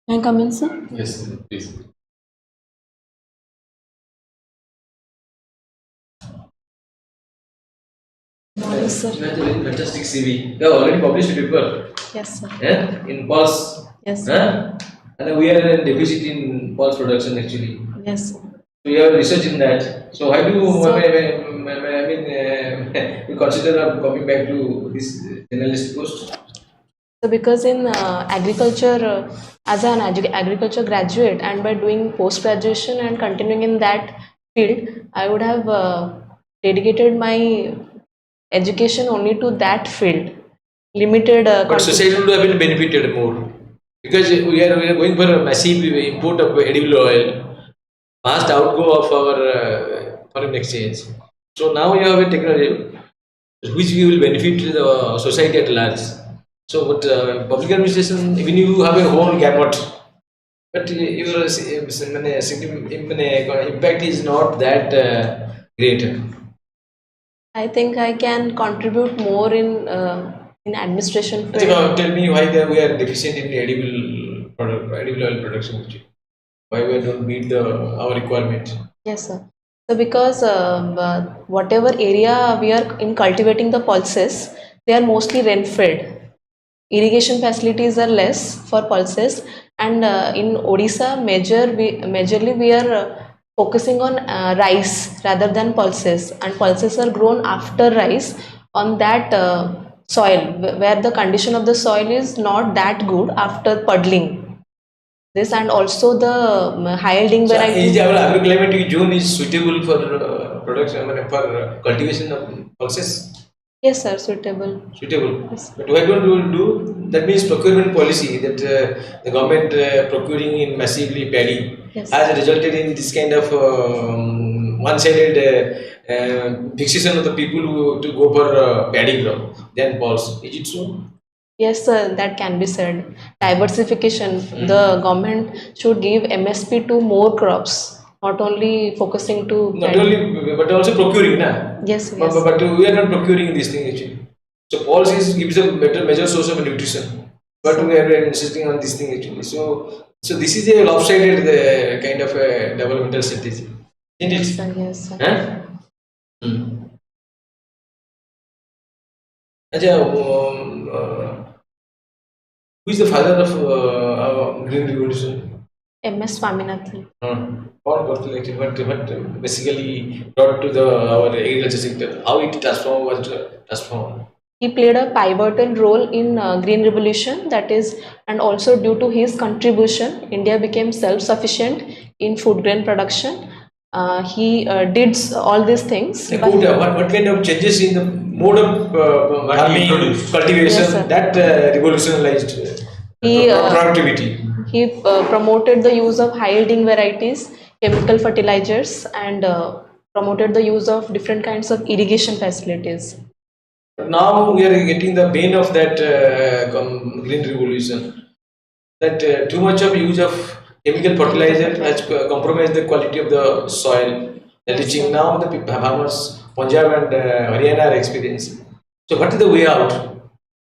Can I come in, sir? Yes, please. Morning, sir. You have a very fantastic CV. You have already published a paper. Yes, sir. In pulse. Yes, sir. And we are in deficit in pulse production actually. Yes, sir. We have research in that. So how do you, So- you consider of coming back to this journalist post? So because in agriculture, as an agriculture graduate, and by doing post graduation and continuing in that field, I would have dedicated my education only to that field. Limited. But society would have been benefited more because we are going for a massive import of edible oil, vast outgo of our foreign exchange. So now you have a technology which we will benefit the society at large. So, but public administration, even you have a whole gamut, but your impact is not that great. I think I can contribute more in administration field. Tell me why we are deficient in edible oil production. Why we don't meet our requirement? Yes, sir. So because whatever area we are in cultivating the pulses, they are mostly rain-fed. Irrigation facilities are less for pulses, and in Odisha, majorly we are focusing on rice rather than pulses, and pulses are grown after rice on that soil where the condition of the soil is not that good after puddling. This and also the high yielding So variety. is our agroclimatic zone is suitable for production, for cultivation of pulses? Yes, sir, suitable. Suitable. Yes. But why don't we do that? Means procurement policy that the government procuring in massively paddy Yes. has resulted in this kind of one-sided fixation of the people to go for paddy crop than pulse. Is it so? Yes, sir, that can be said. Diversification. The government should give MSP to more crops, not only focusing to. Not only, but also procuring, na? Yes, yes. But we are not procuring this thing actually. So pulse gives a better major source of nutrition, but we are insisting on this thing actually. So this is a lopsided kind of a developmental strategy, isn't it? Sir, yes, sir. Huh? Who is the father of our Green Revolution? MS Swaminathan. What basically brought to our agriculture sector? How it was transformed? He played a pivotal role in Green Revolution, that is, and also due to his contribution, India became self-sufficient in food grain production. He did all these things. What kind of changes in the mode of farming, cultivation, Yes, sir. that revolutionized He, productivity? He promoted the use of high-yielding varieties, chemical fertilizers, and promoted the use of different kinds of irrigation facilities. But now we are getting the bane of that green revolution. That too much of use of chemical fertilizer has compromised the quality of the soil. That is now the farmers Punjab and Haryana are experiencing. So what is the way out?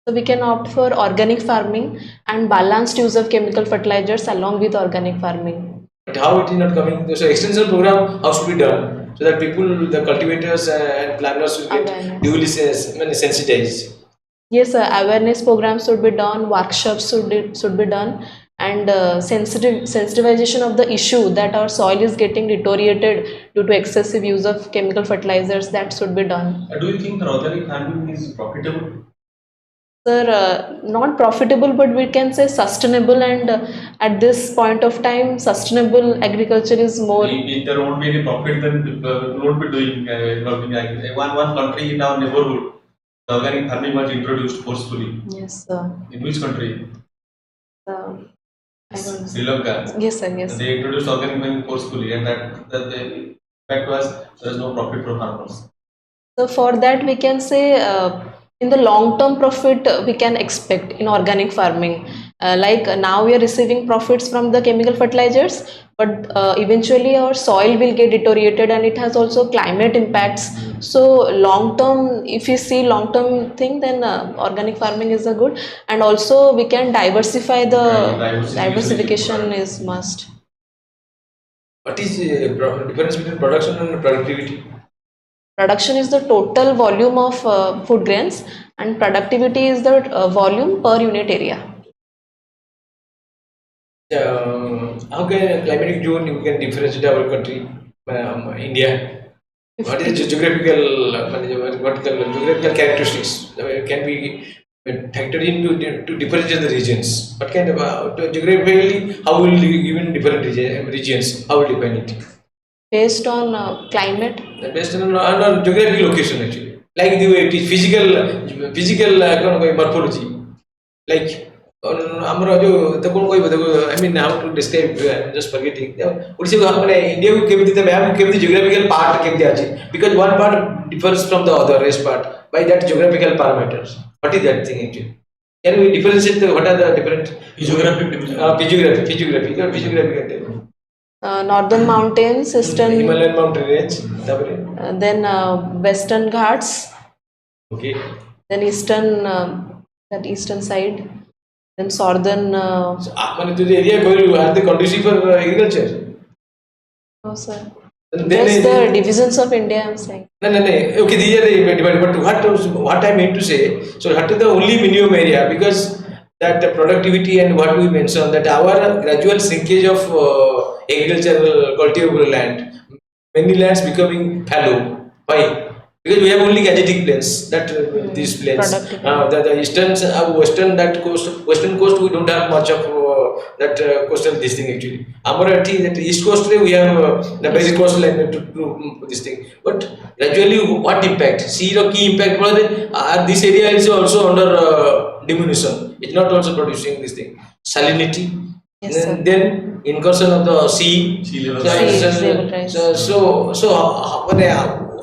So we can opt for organic farming and balanced use of chemical fertilizers along with organic farming. But how it is not coming? So extension program, how should be done? So that people, the cultivators and planters will get duly sensitized. Yes, sir. Awareness programs should be done, workshops should be done, and sensitization of the issue that our soil is getting deteriorated due to excessive use of chemical fertilizers, that should be done. Do you think organic farming is profitable? Sir, not profitable, but we can say sustainable, and at this point of time, sustainable agriculture is more. If there won't be any profit, then people won't be doing one country in our neighborhood. The organic farming was introduced forcefully. Yes, sir. In which country? I don't know. Sri Lanka. Yes, sir. Yes. They introduced organic farming forcefully, and that the fact was there is no profit for farmers. So for that, we can say in the long term profit we can expect in organic farming. Like now we are receiving profits from the chemical fertilizers, but eventually our soil will get deteriorated, and it has also climate impacts. So long term, if you see long term thing, then organic farming is a good, and also we can diversify the diversification is must. What is the difference between production and productivity? Production is the total volume of food grains, and productivity is the volume per unit area. How can climatic zone you can differentiate our country, India? What is the geographical, geographical characteristics can be factored into to differentiate the regions? What kind of geographically, how will you given different regions? How will you define it? Based on climate. Based on geographic location actually, like the way it is physical morphology, like ଆମର ଯୋଉ ତ କଣ କହିବ ଦେଖ I mean how to describe, just forgetting Odisha କୁ ମାନେ India କୁ କେମିତି ତା ମ୍ୟାପ କେମିତି geographical part କେମିତି ଅଛି, because one part differs from the other rest part by that geographical parameters. What is that thing actually? Can we differentiate what are the different Physiographic division. physiographic Northern mountains, eastern Himalayan mountain range, then western ghats, okay, then eastern that eastern side, then southern. মানে to the area going are they conducive for agriculture? No sir. Then Just the divisions of India I'm saying. No. Okay, these are the divided. But what I meant to say, so what is the only minimum area, because that productivity and what we mentioned, that our gradual shrinkage of agricultural cultivable land, many lands becoming fallow. Why? Because we have only gazetting plains. That these plains, the eastern, western, that coast, western coast, we don't have much of that coastal this thing actually. Amarathi, that east coast, we have the basic coastal line to this thing. But gradually, what impact? See the key impact. This area is also under diminution. It's not also producing this thing. Salinity. Yes, sir. Then incursion of the sea level. So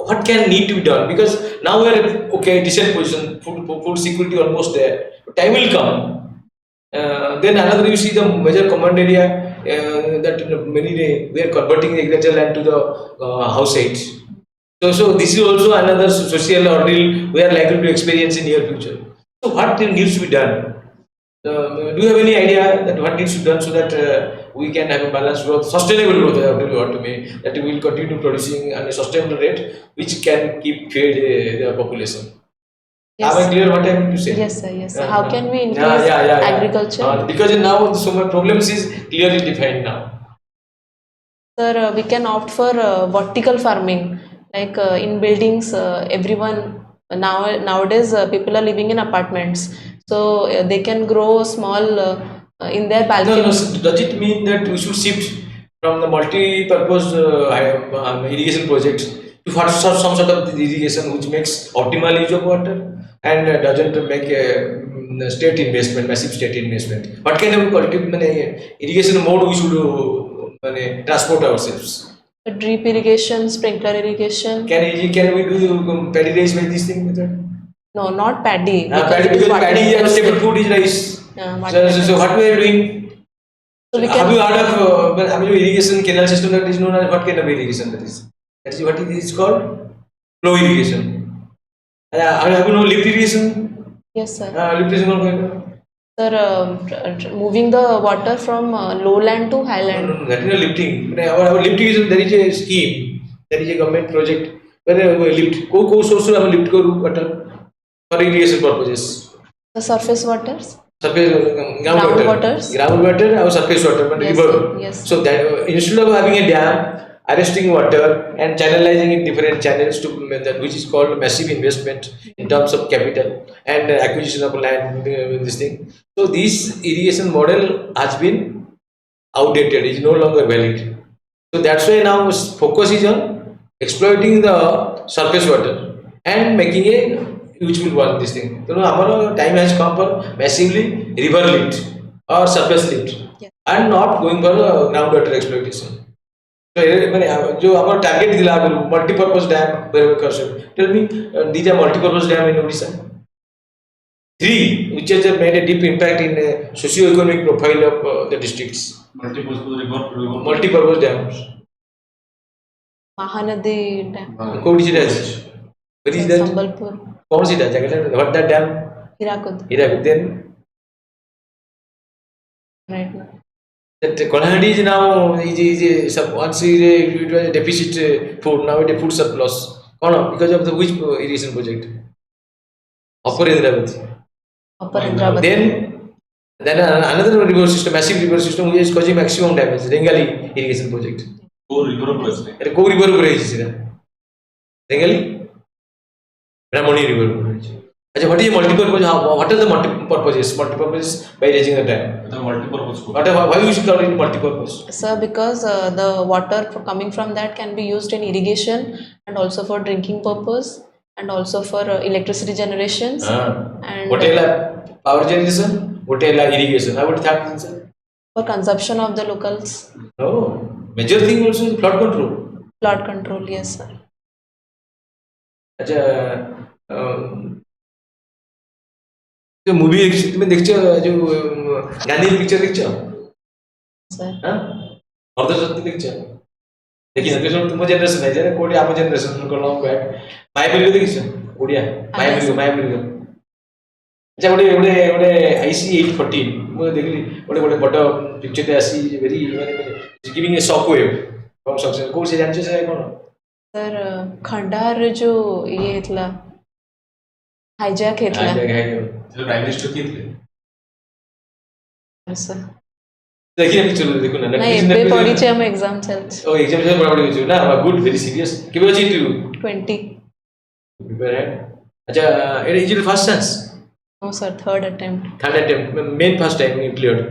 what can need to be done, because now we are okay decent position, food security almost there, but time will come. Then another, you see the major command area that many we are converting the agricultural land to the house sites. So this is also another social ordeal we are likely to experience in near future. So what needs to be done? Do you have any idea that what needs to be done so that we can have a balanced growth, sustainable growth, that we will continue producing at a sustainable rate which can keep feed the population? Yes. Am I clear what I mean to say? Yes sir, yes sir. How can we increase agriculture? Because now so my problems is clearly defined now. Sir, we can opt for vertical farming, like in buildings, everyone nowadays people are living in apartments, so they can grow small in their balcony. No, does it mean that we should shift from the multi-purpose irrigation project to some sort of irrigation which makes optimal use of water and doesn't make a state investment, massive state investment? What kind of irrigation mode we should transport ourselves? Drip irrigation, sprinkler irrigation. Can we do paddy rice by this thing method? No, not paddy. Because paddy is staple food is rice. So what we are doing? So we have you heard of irrigation canal system that is known as, what kind of irrigation that is? That is what it is called? Flow irrigation. Have you know lift irrigation? Yes sir. Lift irrigation. Sir, moving the water from lowland to highland. No, that is not lifting. Our lift irrigation, there is a scheme, there is a government project where we lift. Ko source we lift karu water for irrigation purposes. The surface waters. Surface ground water or surface water, but yes, river. Yes. So that instead of having a dam, arresting water and channelizing in different channels to which is called massive investment in terms of capital and acquisition of land, this thing. So this irrigation model has been outdated, is no longer valid. So that's why now focus is on exploiting the surface water and making a useful one, this thing. So our time has come for massively river lift or surface lift, and not going for groundwater exploitation. So जो our target दिला multi-purpose dam, tell me, these are multi-purpose dam in Odisha. Three, which has made a deep impact in socio-economic profile of the districts. Multi-purpose dams. Mahanadi Dam, Where is that? Sambalpur, What that dam? Hirakud, Then right now. that Kolhandi is now once it was a deficit food, now it is food surplus. Because of the which irrigation project? Upper Indradhanu. Upper Indradhanu. Then another river system, massive river system, which is causing maximum damage. Rengali irrigation project. Co-river bridge. Rengali? Brahmani river bridge. What is multi-purpose? What are the multi-purposes? Multi-purpose by raising the dam. The multi-purpose. Why you should call it multi-purpose? Sir, because the water coming from that can be used in irrigation and also for drinking purpose and also for electricity generations. And Hotel power generation, hotel irrigation. I would think for consumption of the locals. No, major thing also is flood control. Flood control, yes, sir. तो movie तुम्हें देखছো जो Gandhi picture देखছো sir अर्ध सत्य देखছো देखिन तो तुम generation है जे कोडी आम जनरेशन को लॉन्ग बैक मायाबिल देखছো ओडिया मायाबिल अच्छा गोटे आईसी 814 मु देखली गोटे बड़ पिक्चर ते आसी वेरी माने giving a shock wave from success को से जानछे से कोन सर खंडार जो ये हेतला हाईजैक हेतला प्राइम मिनिस्टर किए सर देखिए पिक्चर देखो ना नहीं एबे पढ़ी छे हम एग्जाम चलछ ओ एग्जाम से पढ़ी छु ना गुड वेरी सीरियस केबे अछि इंटरव्यू 20 प्रिपेयर है अच्छा it is your first chance no sir third attempt main first time you cleared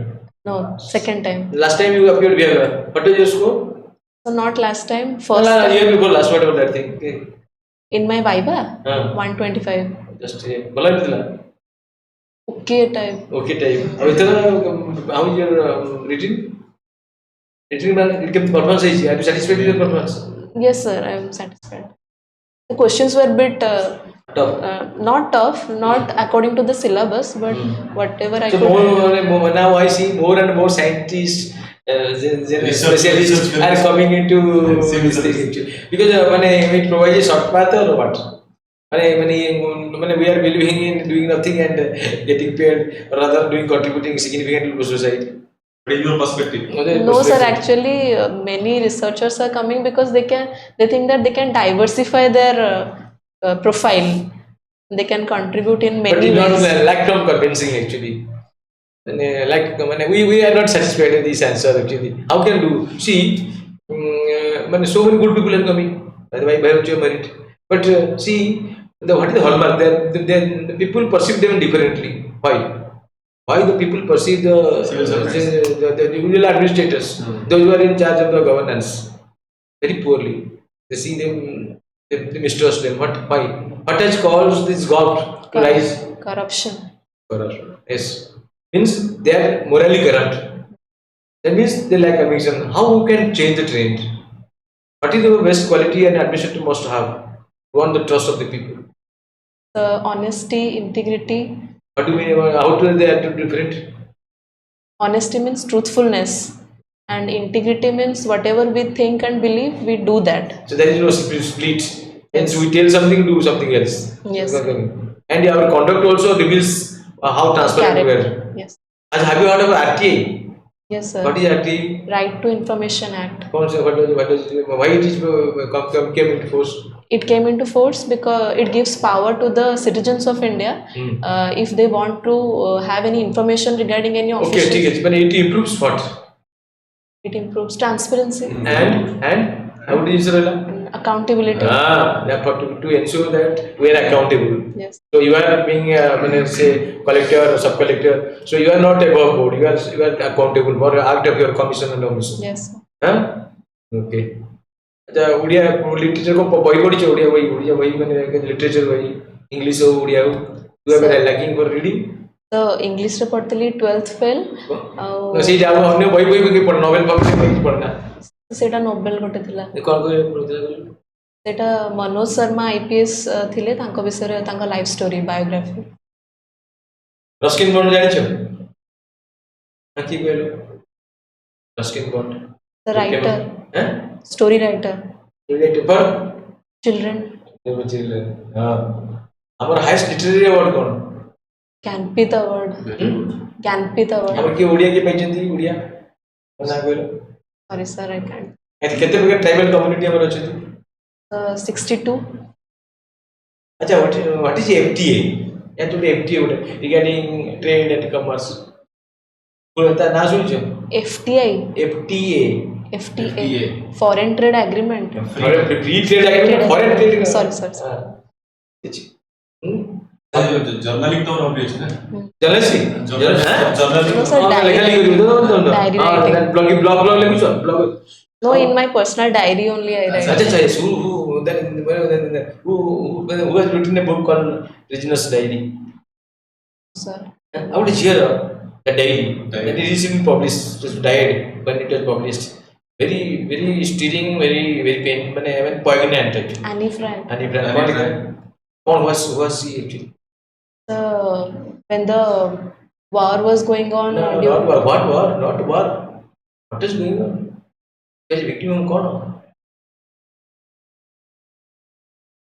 no second time last time you appeared where what was your score so not last time first time. year before last whatever that thing okay. in my viva 125 just bhala hitla okay time अब इतना how is your written man it came performance is are you satisfied with your performance yes sir I am satisfied the questions were a bit not tough not according to the syllabus but whatever I so could more now I see more and more scientists specialists are coming into this thing because when it provides a short path or what when we are believing in doing nothing and getting paid rather doing contributing significantly to society. What is your perspective? No sir, actually many researchers are coming because they think that they can diversify their profile. They can contribute in many ways. But not lack of convincing actually. We are not satisfied with this answer actually. How can do? See, so many good people are coming by virtue of merit. But see, what is the hallmark? The people perceive them differently. Why? Why the people perceive the usual administrators, those who are in charge of the governance, very poorly? They see them, they mistrust them. Why? What has caused this gulf to rise? Corruption. Yes. Means they are morally corrupt. That means they lack conviction. How can change the trend? What is the best quality an administrator must have to won the trust of the people? Honesty, integrity. What do you mean? How do they are different? Honesty means truthfulness, and integrity means whatever we think and believe, we do that. So there is no split. Hence we tell something, do something else. Yes. And our conduct also reveals how transparent we are. Yes. And have you heard of RTA? Yes, sir. What is RTA? Right to Information Act. Why it is came into force? It came into force because it gives power to the citizens of India if they want to have any information regarding any official. Okay, but it improves what? It improves transparency and how do you say accountability. To ensure that we are accountable. Yes. So you are being say collector or sub collector. So you are not above board. You are accountable for act of your commission and omission. Yes. Okay. अच्छा Odia literature को बही पढ़ी उड़िया बही माने literature बही English हो उड़िया हो you are lacking for reading तो इंग्लिश रे पढ़तली 12th फेल तो से जाओ हमने बही के पढ़ नोवेल पढ़ना सेटा नोबेल गोटे थिला कोन को सेटा मनोज शर्मा आईपीएस थिले तांको विषय रे तांको life story biography Ruskin Bond जानिछ की कहलो रस्किन बॉन्ड The writer, हैं story writer, रिलेटेड पर children, हां हमर हाईएस्ट लिटरेरी अवार्ड कोन Canpith Award, Canpith Award. हमर की ओडिया के पेजेंती ओडिया ना कहलो Sorry sir, I can't. एत केते प्रकार ट्राइबल कम्युनिटी हमर अछि 62. अच्छा व्हाट इज एफटीए या तो FTA regarding trade and commerce बोलता ना सुनिছো FTI, FTA FTA, Foreign Trade Agreement. Free trade agreement foreign trade Sorry sir. Journaling तो हॉबी है ना journalist journaling No sir, diary. Diary writing. Blog लिखुছো blog No, in my personal diary only I write. अच्छा अच्छा who has written a book called Prisoner's Diary Sir. I would hear the diary that is recently published just died when it was published very stirring very pain even poignant actually Annie Frank. Annie Frank what was he actually When the war was going on. what war not war what is going on is victim कौन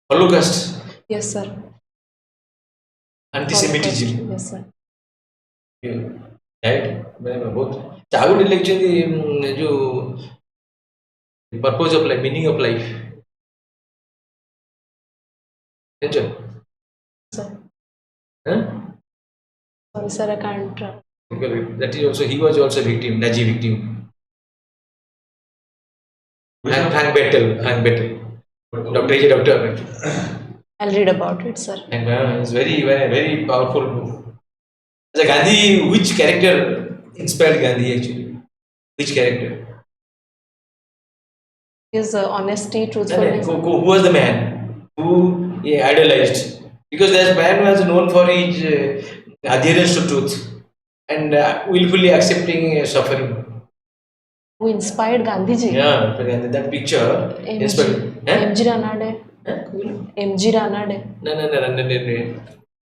Holocaust Yes sir. antisemitism Yes sir. right बहुत चागुड़ election जो purpose of life meaning of life समझो Sir. huh Sorry sir, I can't. that is also he was also victim Nazi victim Frank Bettel doctor is a doctor I'll read about it sir. and it's very powerful book as a Gandhi which character inspired Gandhi actually which character His honesty, truthfulness. who was the man who he idolized because that man was known for his adherence to truth and willfully accepting suffering. Who inspired Gandhi ji? Yeah, that picture inspired. MG Ranade. MG Ranade. No.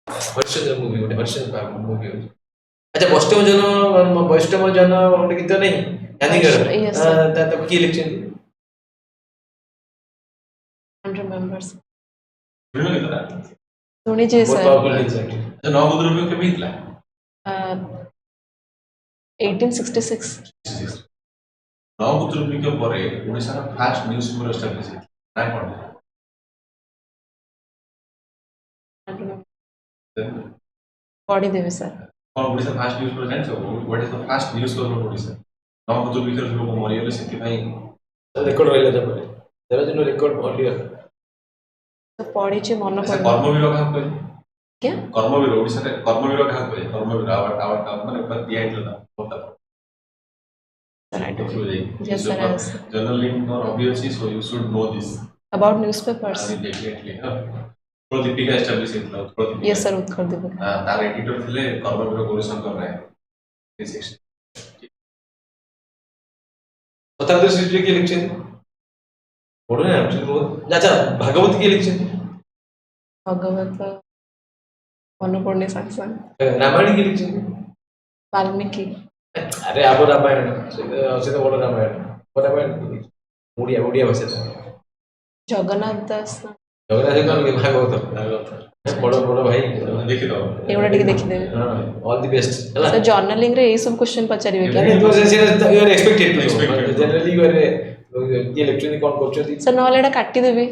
Harischandra movie movie. अच्छा वैष्णव जन गोटे गीत नहीं गांधी ताको किए लिखछन Can't remember. सुनो कितना सुनिए बहुत sir. पावरफुल लिखछन तो 9 रुपये के भी इतला 1866. 9 रुपये के परे ओडिसा का फर्स्ट न्यूज़ पेपर एस्टैब्लिश है ना कोन Can't remember. Body devi sir. और ओडिसा फर्स्ट न्यूज़ पेपर जान what is the first news paper Odisha 9 रुपये के लोग मरियले सेति भाई रेकॉर्ड रहला था परे there was no record earlier तो पढ़ी चे मन ऐसा पड़ कर्मवीर का कोई क्या कर्मवीर ओडिसा रे कर्मवीर का कोई कर्मवीर आवर का माने पर दिया इतला होता Sir, I don't know. Yes sir. Journaling or obviously so you should know this About newspapers. definitely थोड़ा दीपिका एस्टैब्लिश इतला थोड़ा दीपिका Yes sir, उत्तर देव. तार एडिटर थिले कर्मवीर गौरीशंकर राय इस स्वतंत्र शिल्पी के लिखछन पढ़ो ना अच्छा भागवत के लिखछन भगवत मन पड़ने सांग रामायण के लिखछन वाल्मीकि. अरे अब रामायण से तो बड़ा रामायण ओडिया भाषा जगन्नाथ दास जगन्नाथ कौन के भागवत बड़ो भाई देखि दो एवढा टिके देखि देबे. ऑल द बेस्ट हला सर जर्नलिंग रे यही सब क्वेश्चन पचारिबे क्या you are expected to generally you are ये इलेक्ट्रॉनिक कौन करछथि सर नहले एटा काटी देबे.